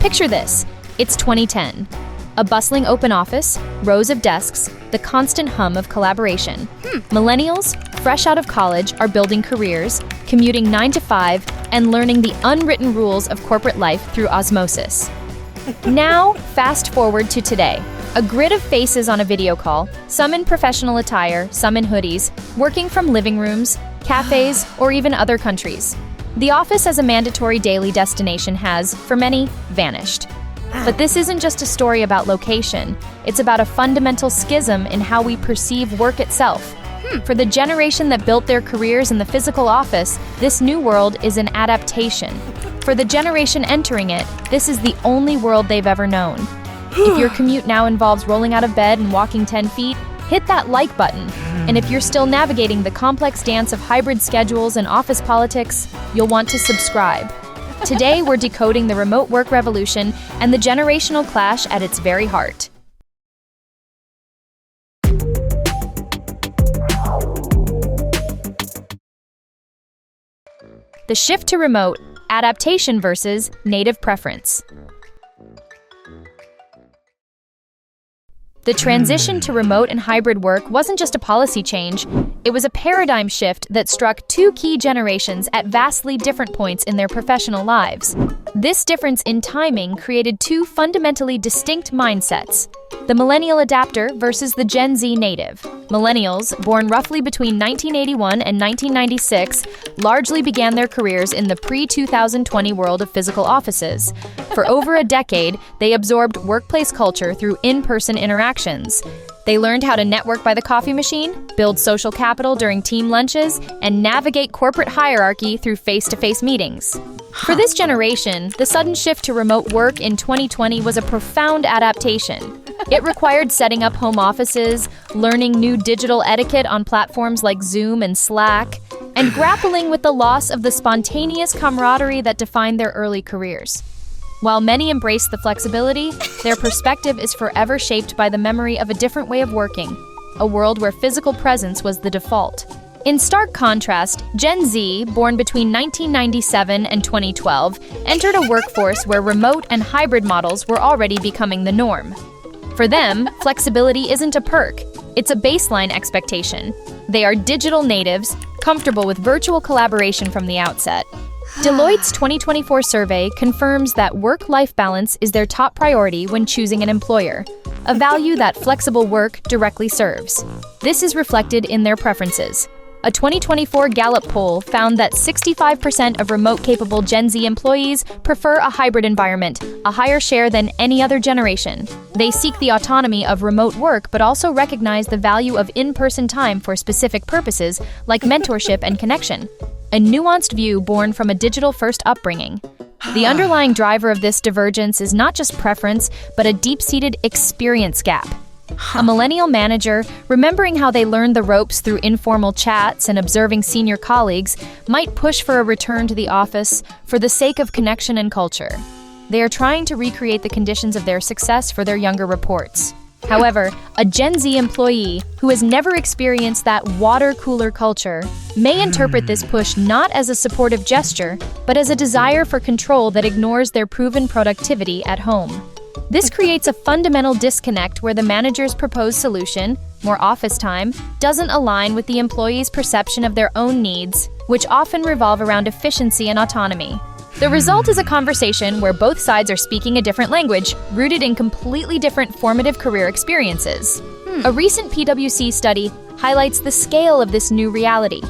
Picture this. It's 2010. A bustling open office, rows of desks, the constant hum of collaboration. Millennials, fresh out of college, are building careers, commuting 9 to 5, and learning the unwritten rules of corporate life through osmosis. Now, fast forward to today. A grid of faces on a video call, some in professional attire, some in hoodies, working from living rooms, cafes, or even other countries. The office as a mandatory daily destination has, for many, vanished. But this isn't just a story about location. It's about a fundamental schism in how we perceive work itself. For the generation that built their careers in the physical office, this new world is an adaptation. For the generation entering it, this is the only world they've ever known. If your commute now involves rolling out of bed and walking 10 feet, hit that like button. And if you're still navigating the complex dance of hybrid schedules and office politics, you'll want to subscribe. Today, we're decoding the remote work revolution and the generational clash at its very heart. The shift to remote, adaptation versus native preference. The transition to remote and hybrid work wasn't just a policy change, it was a paradigm shift that struck two key generations at vastly different points in their professional lives. This difference in timing created two fundamentally distinct mindsets: the millennial adapter versus the Gen Z native. Millennials, born roughly between 1981 and 1996, largely began their careers in the pre-2020 world of physical offices. For over a decade, they absorbed workplace culture through in-person interactions. They learned how to network by the coffee machine, build social capital during team lunches, and navigate corporate hierarchy through face-to-face meetings. For this generation, the sudden shift to remote work in 2020 was a profound adaptation. It required setting up home offices, learning new digital etiquette on platforms like Zoom and Slack, and grappling with the loss of the spontaneous camaraderie that defined their early careers. While many embrace the flexibility, their perspective is forever shaped by the memory of a different way of working, a world where physical presence was the default. In stark contrast, Gen Z, born between 1997 and 2012, entered a workforce where remote and hybrid models were already becoming the norm. For them, flexibility isn't a perk, it's a baseline expectation. They are digital natives, comfortable with virtual collaboration from the outset. Deloitte's 2024 survey confirms that work-life balance is their top priority when choosing an employer, a value that flexible work directly serves. This is reflected in their preferences. A 2024 Gallup poll found that 65% of remote-capable Gen Z employees prefer a hybrid environment, a higher share than any other generation. They seek the autonomy of remote work but also recognize the value of in-person time for specific purposes like mentorship and connection. A nuanced view born from a digital-first upbringing. The underlying driver of this divergence is not just preference, but a deep-seated experience gap. A millennial manager, remembering how they learned the ropes through informal chats and observing senior colleagues, might push for a return to the office for the sake of connection and culture. They are trying to recreate the conditions of their success for their younger reports. However, a Gen Z employee who has never experienced that water-cooler culture may interpret this push not as a supportive gesture, but as a desire for control that ignores their proven productivity at home. This creates a fundamental disconnect where the manager's proposed solution, more office time, doesn't align with the employee's perception of their own needs, which often revolve around efficiency and autonomy. The result is a conversation where both sides are speaking a different language, rooted in completely different formative career experiences. A recent PwC study highlights the scale of this new reality.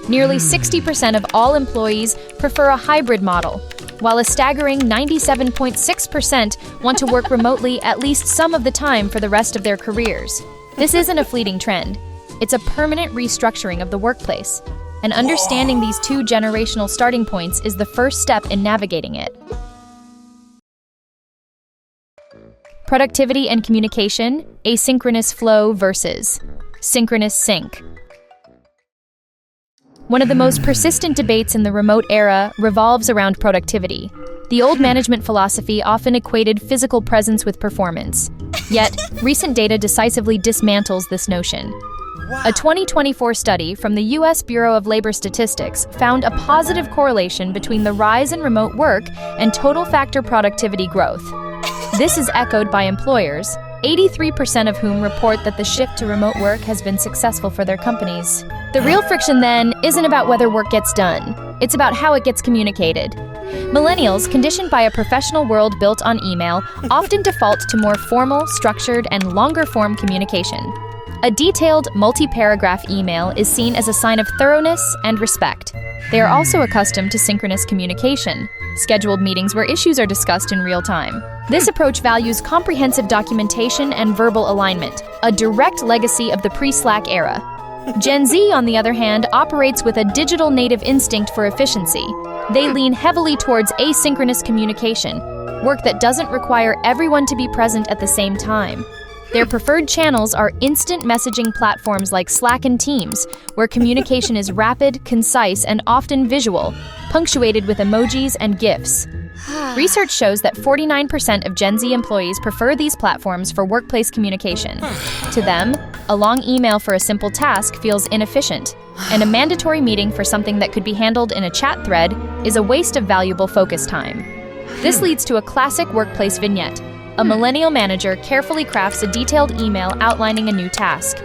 Nearly 60% of all employees prefer a hybrid model, while a staggering 97.6% want to work remotely at least some of the time for the rest of their careers. This isn't a fleeting trend. It's a permanent restructuring of the workplace. And understanding these two generational starting points is the first step in navigating it. Productivity and communication, asynchronous flow versus synchronous sync. One of the most persistent debates in the remote era revolves around productivity. The old management philosophy often equated physical presence with performance. Yet, recent data decisively dismantles this notion. A 2024 study from the U.S. Bureau of Labor Statistics found a positive correlation between the rise in remote work and total factor productivity growth. This is echoed by employers, 83% of whom report that the shift to remote work has been successful for their companies. The real friction, then, isn't about whether work gets done. It's about how it gets communicated. Millennials, conditioned by a professional world built on email, often default to more formal, structured, and longer-form communication. A detailed, multi-paragraph email is seen as a sign of thoroughness and respect. They are also accustomed to synchronous communication, scheduled meetings where issues are discussed in real time. This approach values comprehensive documentation and verbal alignment, a direct legacy of the pre-Slack era. Gen Z, on the other hand, operates with a digital native instinct for efficiency. They lean heavily towards asynchronous communication, work that doesn't require everyone to be present at the same time. Their preferred channels are instant messaging platforms like Slack and Teams, where communication is rapid, concise, and often visual, punctuated with emojis and GIFs. Research shows that 49% of Gen Z employees prefer these platforms for workplace communication. To them, a long email for a simple task feels inefficient, and a mandatory meeting for something that could be handled in a chat thread is a waste of valuable focus time. This leads to a classic workplace vignette. A millennial manager carefully crafts a detailed email outlining a new task.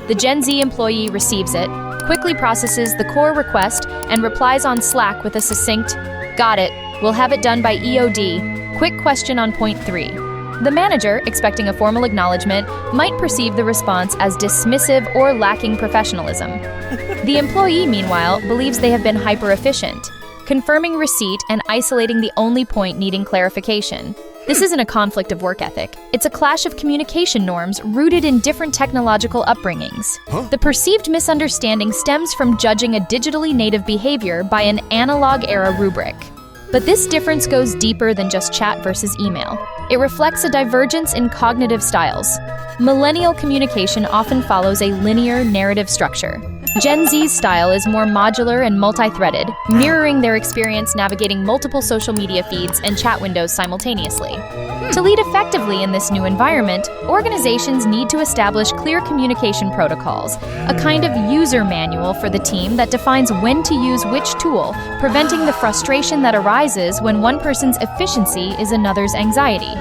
The Gen Z employee receives it, quickly processes the core request, and replies on Slack with a succinct, "Got it, we'll have it done by EOD, quick question on point 3. The manager, expecting a formal acknowledgement, might perceive the response as dismissive or lacking professionalism. The employee, meanwhile, believes they have been hyper-efficient, confirming receipt and isolating the only point needing clarification. This isn't a conflict of work ethic. It's a clash of communication norms rooted in different technological upbringings. The perceived misunderstanding stems from judging a digitally native behavior by an analog-era rubric. But this difference goes deeper than just chat versus email. It reflects a divergence in cognitive styles. Millennial communication often follows a linear narrative structure. Gen Z's style is more modular and multi-threaded, mirroring their experience navigating multiple social media feeds and chat windows simultaneously. To lead effectively in this new environment, organizations need to establish clear communication protocols, a kind of user manual for the team that defines when to use which tool, preventing the frustration that arises when one person's efficiency is another's anxiety.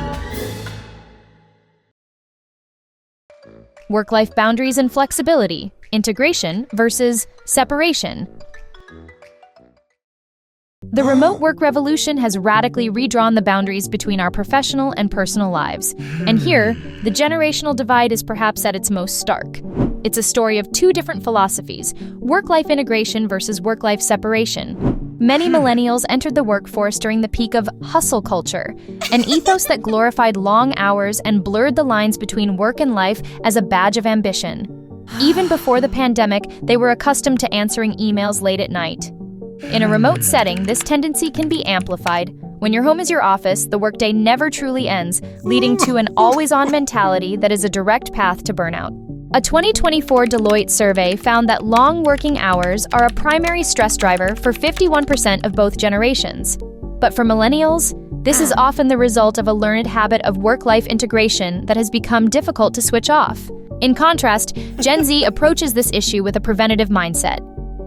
Work-life boundaries and flexibility. Integration versus separation. The remote work revolution has radically redrawn the boundaries between our professional and personal lives. And here, the generational divide is perhaps at its most stark. It's a story of two different philosophies, work-life integration versus work-life separation. Many millennials entered the workforce during the peak of hustle culture, an ethos that glorified long hours and blurred the lines between work and life as a badge of ambition. Even before the pandemic, they were accustomed to answering emails late at night. In a remote setting, this tendency can be amplified. When your home is your office, the workday never truly ends, leading to an always-on mentality that is a direct path to burnout. A 2024 Deloitte survey found that long working hours are a primary stress driver for 51% of both generations. But for millennials, this is often the result of a learned habit of work-life integration that has become difficult to switch off. In contrast, Gen Z approaches this issue with a preventative mindset.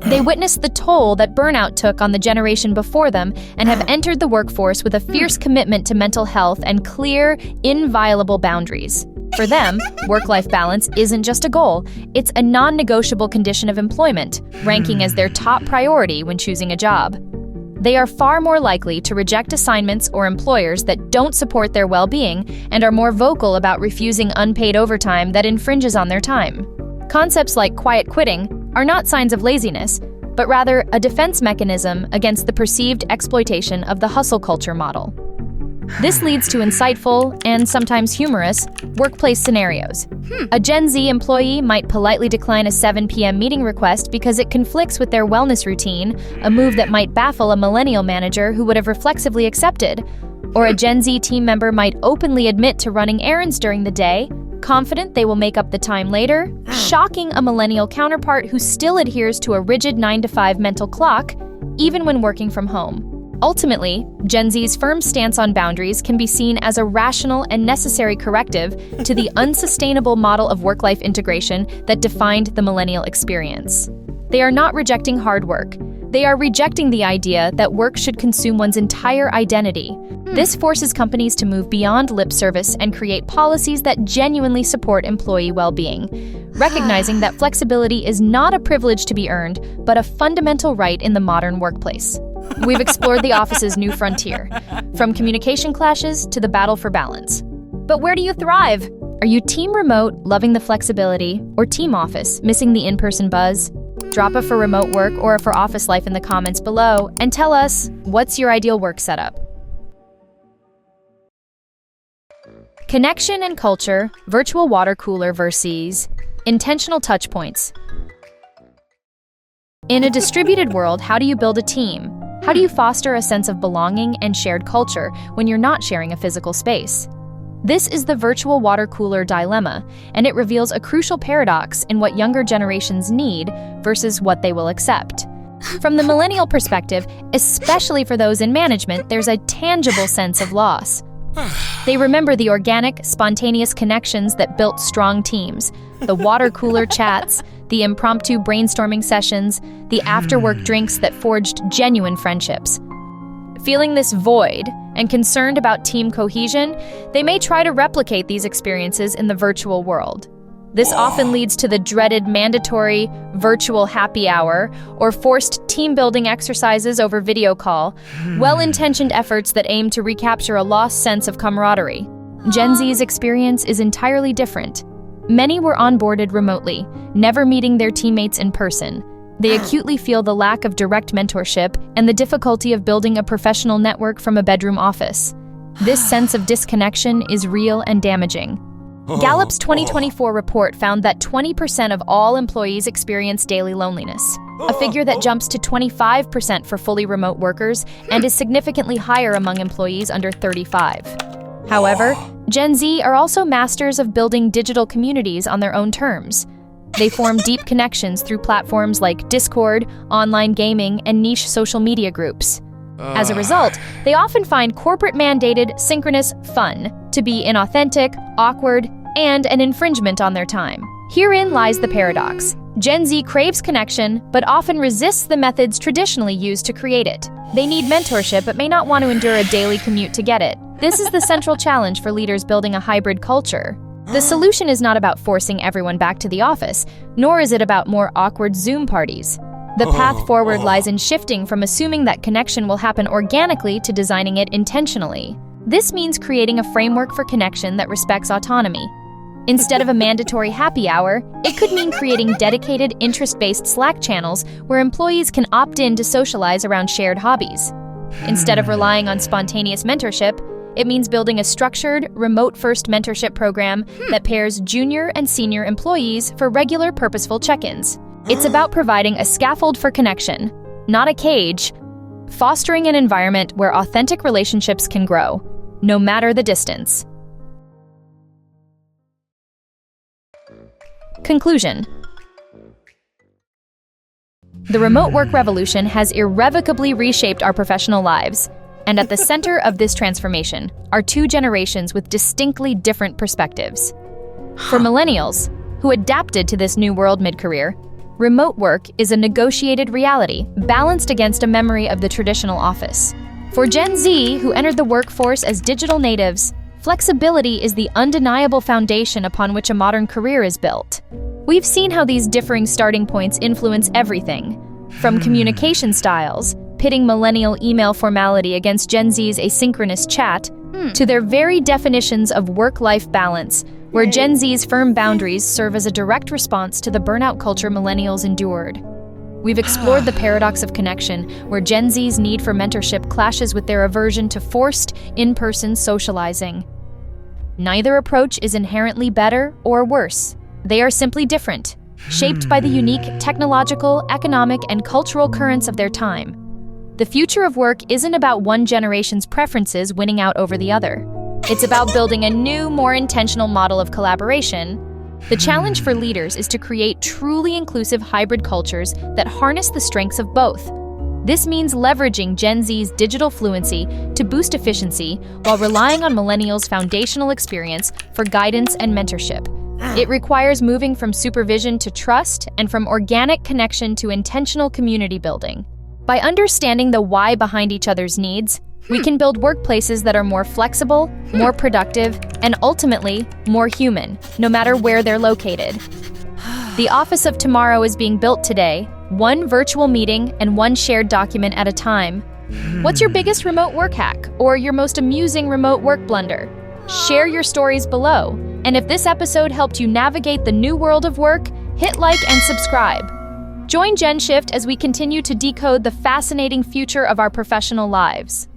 They witnessed the toll that burnout took on the generation before them and have entered the workforce with a fierce commitment to mental health and clear, inviolable boundaries. For them, work-life balance isn't just a goal, it's a non-negotiable condition of employment, ranking as their top priority when choosing a job. They are far more likely to reject assignments or employers that don't support their well-being and are more vocal about refusing unpaid overtime that infringes on their time. Concepts like quiet quitting are not signs of laziness, but rather a defense mechanism against the perceived exploitation of the hustle culture model. This leads to insightful, and sometimes humorous, workplace scenarios. A Gen Z employee might politely decline a 7 p.m. meeting request because it conflicts with their wellness routine, a move that might baffle a millennial manager who would have reflexively accepted. Or a Gen Z team member might openly admit to running errands during the day, confident they will make up the time later, shocking a millennial counterpart who still adheres to a rigid 9-to-5 mental clock, even when working from home. Ultimately, Gen Z's firm stance on boundaries can be seen as a rational and necessary corrective to the unsustainable model of work-life integration that defined the millennial experience. They are not rejecting hard work. They are rejecting the idea that work should consume one's entire identity. This forces companies to move beyond lip service and create policies that genuinely support employee well-being, recognizing that flexibility is not a privilege to be earned, but a fundamental right in the modern workplace. We've explored the office's new frontier, from communication clashes to the battle for balance. But where do you thrive? Are you team remote, loving the flexibility, or team office, missing the in-person buzz? Drop a for remote work or a for office life in the comments below and tell us, what's your ideal work setup? Connection and culture, virtual water cooler versus intentional touch points. In a distributed world, how do you build a team? How do you foster a sense of belonging and shared culture when you're not sharing a physical space? This is the virtual water cooler dilemma, and it reveals a crucial paradox in what younger generations need versus what they will accept. From the millennial perspective, especially for those in management, there's a tangible sense of loss. They remember the organic, spontaneous connections that built strong teams, the water cooler chats, the impromptu brainstorming sessions, the after-work drinks that forged genuine friendships. Feeling this void and concerned about team cohesion, they may try to replicate these experiences in the virtual world. This often leads to the dreaded mandatory virtual happy hour or forced team-building exercises over video call, well-intentioned efforts that aim to recapture a lost sense of camaraderie. Gen Z's experience is entirely different. Many were onboarded remotely, never meeting their teammates in person. They acutely feel the lack of direct mentorship and the difficulty of building a professional network from a bedroom office. This sense of disconnection is real and damaging. Gallup's 2024 report found that 20% of all employees experience daily loneliness, a figure that jumps to 25% for fully remote workers and is significantly higher among employees under 35. However, Gen Z are also masters of building digital communities on their own terms. They form deep connections through platforms like Discord, online gaming, and niche social media groups. As a result, they often find corporate-mandated synchronous fun to be inauthentic, awkward, and an infringement on their time. Herein lies the paradox. Gen Z craves connection, but often resists the methods traditionally used to create it. They need mentorship, but may not want to endure a daily commute to get it. This is the central challenge for leaders building a hybrid culture. The solution is not about forcing everyone back to the office, nor is it about more awkward Zoom parties. The path forward lies in shifting from assuming that connection will happen organically to designing it intentionally. This means creating a framework for connection that respects autonomy. Instead of a mandatory happy hour, it could mean creating dedicated, interest-based Slack channels where employees can opt in to socialize around shared hobbies. Instead of relying on spontaneous mentorship, it means building a structured, remote-first mentorship program that pairs junior and senior employees for regular, purposeful check-ins. It's about providing a scaffold for connection, not a cage, fostering an environment where authentic relationships can grow, no matter the distance. Conclusion. The remote work revolution has irrevocably reshaped our professional lives, and at the center of this transformation are two generations with distinctly different perspectives. For millennials, who adapted to this new world mid-career, remote work is a negotiated reality, balanced against a memory of the traditional office. For Gen Z, who entered the workforce as digital natives, flexibility is the undeniable foundation upon which a modern career is built. We've seen how these differing starting points influence everything, from communication styles, pitting millennial email formality against Gen Z's asynchronous chat, to their very definitions of work-life balance, where Gen Z's firm boundaries serve as a direct response to the burnout culture millennials endured. We've explored the paradox of connection, where Gen Z's need for mentorship clashes with their aversion to forced, in-person socializing. Neither approach is inherently better or worse. They are simply different, shaped by the unique technological, economic, and cultural currents of their time. The future of work isn't about one generation's preferences winning out over the other. It's about building a new, more intentional model of collaboration. The challenge for leaders is to create truly inclusive hybrid cultures that harness the strengths of both. This means leveraging Gen Z's digital fluency to boost efficiency while relying on Millennials' foundational experience for guidance and mentorship. It requires moving from supervision to trust and from organic connection to intentional community building. By understanding the why behind each other's needs, we can build workplaces that are more flexible, more productive, and ultimately, more human, no matter where they're located. The office of tomorrow is being built today, one virtual meeting and one shared document at a time. What's your biggest remote work hack or your most amusing remote work blunder? Share your stories below. And if this episode helped you navigate the new world of work, hit like and subscribe. Join GenShift as we continue to decode the fascinating future of our professional lives.